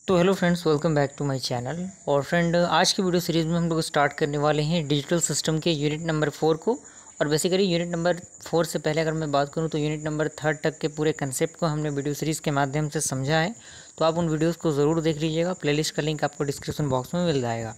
तो hello friends, welcome back to my channel. और friend, आज की वीडियो सीरीज़ में हम लोग स्टार्ट करने वाले हैं डिजिटल सिस्टम के यूनिट नंबर 4 को। और बेसिकली यूनिट नंबर 4 से पहले अगर मैं बात करूं तो यूनिट नंबर 3 तक के पूरे कंसेप्ट को हमने वीडियो सीरीज़ के माध्यम से समझा है। तो आप उन वीडियोज़ को ज़रूर देख लीजिएगा। प्लेलिस्ट का लिंक आपको डिस्क्रिप्शन बॉक्स में मिल जाएगा।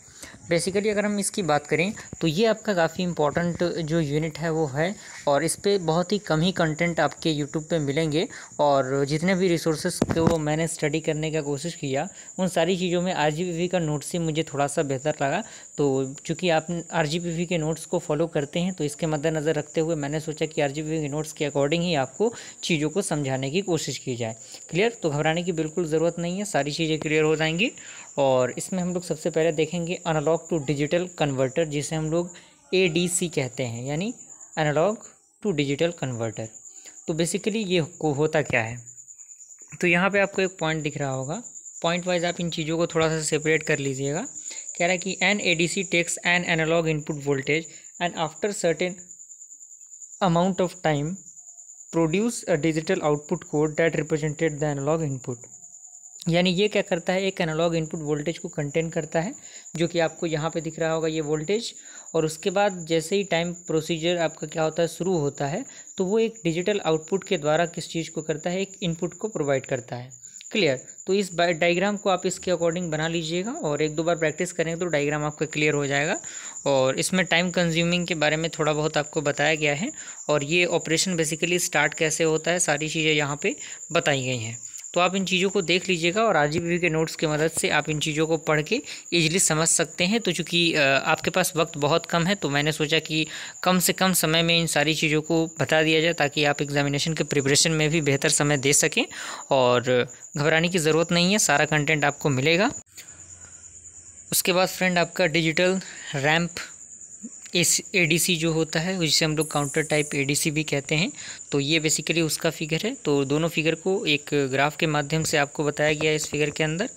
बेसिकली अगर हम इसकी बात करें तो ये आपका काफ़ी इंपॉर्टेंट जो यूनिट है वो है, और इस पर बहुत ही कम ही कंटेंट आपके यूट्यूब पे मिलेंगे। और जितने भी रिसोर्सेज को मैंने स्टडी करने का कोशिश किया उन सारी चीज़ों में आरजीपीवी का नोट्स ही मुझे थोड़ा सा बेहतर लगा। तो चूँकि आप आरजीपीवी के नोट्स को फॉलो करते हैं तो इसके मद्देनज़र रखते हुए मैंने सोचा कि आरजीपीवी के नोट्स के अकॉर्डिंग ही आपको चीज़ों को समझाने की कोशिश की जाए। क्लियर? तो घबराने की बिल्कुल ज़रूरत नहीं है, सारी चीज़ें क्लियर हो जाएंगी। और इसमें हम लोग सबसे पहले देखेंगे एनालॉग टू डिजिटल कन्वर्टर, जिसे हम लोग एडीसी कहते हैं, यानी एनालॉग टू डिजिटल कन्वर्टर। तो बेसिकली ये को होता क्या है, तो यहाँ पे आपको एक पॉइंट दिख रहा होगा। पॉइंट वाइज आप इन चीज़ों को थोड़ा सा सेपरेट कर लीजिएगा। कह रहा है कि an ADC takes an analogue input voltage and after certain amount of time produce a digital output code that represented the analogue input. यानी ये क्या करता है, एक एनालॉग इनपुट वोल्टेज को कंटेन करता है, जो कि आपको यहाँ पे दिख रहा होगा ये वोल्टेज। और उसके बाद जैसे ही टाइम प्रोसीजर आपका क्या होता है, शुरू होता है, तो वो एक डिजिटल आउटपुट के द्वारा किस चीज़ को करता है, एक इनपुट को प्रोवाइड करता है। क्लियर? तो इस डायग्राम को आप इसके अकॉर्डिंग बना लीजिएगा और एक दो बार प्रैक्टिस करेंगे तो डायग्राम आपका क्लियर हो जाएगा। और इसमें टाइम कंज्यूमिंग के बारे में थोड़ा बहुत आपको बताया गया है, और ये ऑपरेशन बेसिकली स्टार्ट कैसे होता है, सारी चीज़ें यहाँ पे बताई गई हैं। तो आप इन चीज़ों को देख लीजिएगा और आरजीपीवी के नोट्स की मदद से आप इन चीज़ों को पढ़ के ईजिली समझ सकते हैं। तो चूँकि आपके पास वक्त बहुत कम है तो मैंने सोचा कि कम से कम समय में इन सारी चीज़ों को बता दिया जाए, ताकि आप एग्जामिनेशन के प्रिपरेशन में भी बेहतर समय दे सकें। और घबराने की ज़रूरत नहीं है, सारा कंटेंट आपको मिलेगा। उसके बाद फ्रेंड, आपका डिजिटल रैंप इस एडीसी जो होता है, जिसे हम लोग काउंटर टाइप एडीसी भी कहते हैं, तो ये बेसिकली उसका फिगर है। तो दोनों फिगर को एक ग्राफ के माध्यम से आपको बताया गया है इस फिगर के अंदर,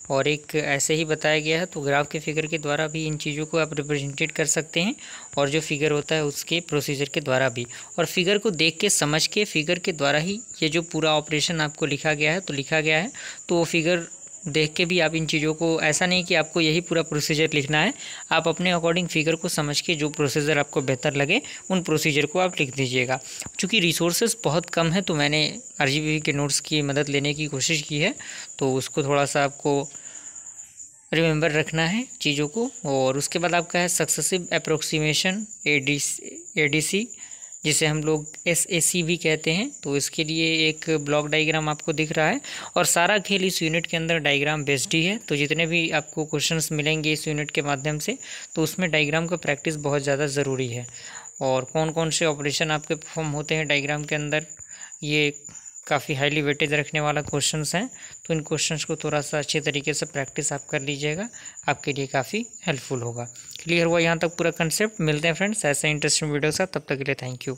और एक ऐसे ही बताया गया है। तो ग्राफ के फिगर के द्वारा भी इन चीज़ों को आप रिप्रेजेंटेट कर सकते हैं, और जो फिगर होता है उसके प्रोसीजर के द्वारा भी। और फिगर को देख के समझ के फिगर के द्वारा ही ये जो पूरा ऑपरेशन आपको लिखा गया है तो लिखा गया है। तो वो फिगर देख के भी आप इन चीज़ों को, ऐसा नहीं कि आपको यही पूरा प्रोसीजर लिखना है, आप अपने अकॉर्डिंग फिगर को समझ के जो प्रोसीजर आपको बेहतर लगे उन प्रोसीजर को आप लिख दीजिएगा। चूँकि रिसोर्सेज बहुत कम है तो मैंने आरजीपीवी के नोट्स की मदद लेने की कोशिश की है, तो उसको थोड़ा सा आपको रिमेंबर रखना है चीज़ों को। और उसके बाद आपका है सक्सेसिव अप्रोक्सीमेशन एडीसी, जिसे हम लोग एसएसी भी कहते हैं। तो इसके लिए एक ब्लॉक डायग्राम आपको दिख रहा है, और सारा खेल इस यूनिट के अंदर डायग्राम बेस्ड ही है। तो जितने भी आपको क्वेश्चंस मिलेंगे इस यूनिट के माध्यम से, तो उसमें डायग्राम का प्रैक्टिस बहुत ज़्यादा ज़रूरी है। और कौन कौन से ऑपरेशन आपके परफॉर्म होते हैं डायग्राम के अंदर, ये काफ़ी हाईली वेटेज रखने वाला क्वेश्चंस हैं। तो इन क्वेश्चंस को थोड़ा सा अच्छे तरीके से प्रैक्टिस आप कर लीजिएगा, आपके लिए काफ़ी हेल्पफुल होगा। क्लियर हुआ यहाँ तक पूरा कंसेप्ट? मिलते हैं फ्रेंड्स ऐसे इंटरेस्टिंग वीडियो के साथ, तब तक के लिए थैंक यू।